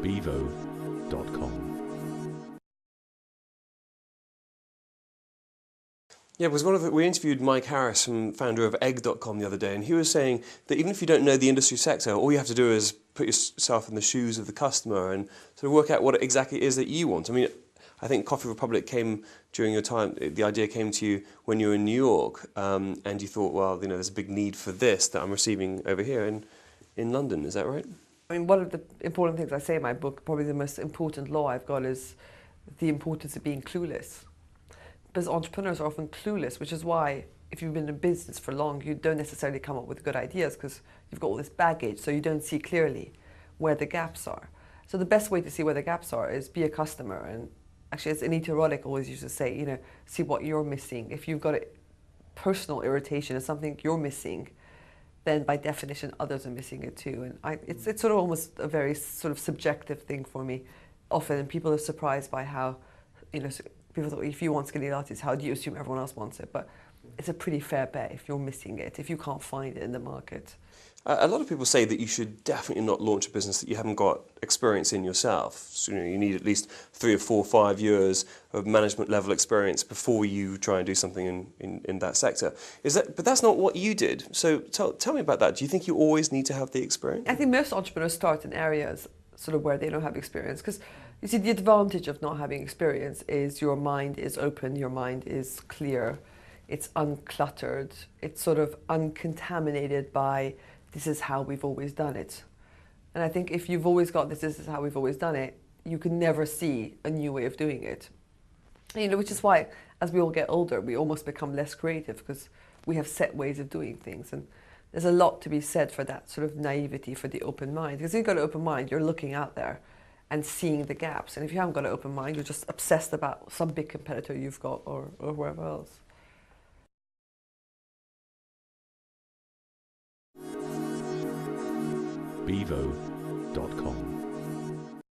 bevo.com. Yeah, because we interviewed Mike Harris, founder of egg.com, the other day, and he was saying that even if you don't know the industry sector, all you have to do is put yourself in the shoes of the customer and sort of work out what it exactly is that you want. I mean, I think Coffee Republic came during your time, the idea came to you when you were in New York, and you thought, well, you know, there's a big need for this that I'm receiving over here in London. Is that right? I mean, one of the important things I say in my book, probably the most important law I've got, is the importance of being clueless. Because entrepreneurs are often clueless, which is why if you've been in business for long, you don't necessarily come up with good ideas because you've got all this baggage, so you don't see clearly where the gaps are. So the best way to see where the gaps are is be a customer. And actually, as Anita Roddick always used to say, you know, see what you're missing. If you've got a personal irritation and something you're missing, then by definition others are missing it too. And it's sort of almost a very sort of subjective thing for me often, and people are surprised by how, you know, people thought, if you want skinny lattes, how do you assume everyone else wants it? But it's a pretty fair bet if you're missing it, if you can't find it in the market. A lot of people say that you should definitely not launch a business that you haven't got experience in yourself. So, you know, you need at least 3 or 4 or 5 years of management level experience before you try and do something in that sector. But that's not what you did. So tell me about that. Do you think you always need to have the experience? I think most entrepreneurs start in areas sort of where they don't have experience, because you see, the advantage of not having experience is your mind is open, your mind is clear, it's uncluttered, it's sort of uncontaminated by this is how we've always done it. And I think if you've always got this is how we've always done it, you can never see a new way of doing it. You know, which is why as we all get older, we almost become less creative because we have set ways of doing things. And there's a lot to be said for that sort of naivety, for the open mind. Because if you've got an open mind, you're looking out there and seeing the gaps. And if you haven't got an open mind, you're just obsessed about some big competitor you've got or wherever else. bevo.com.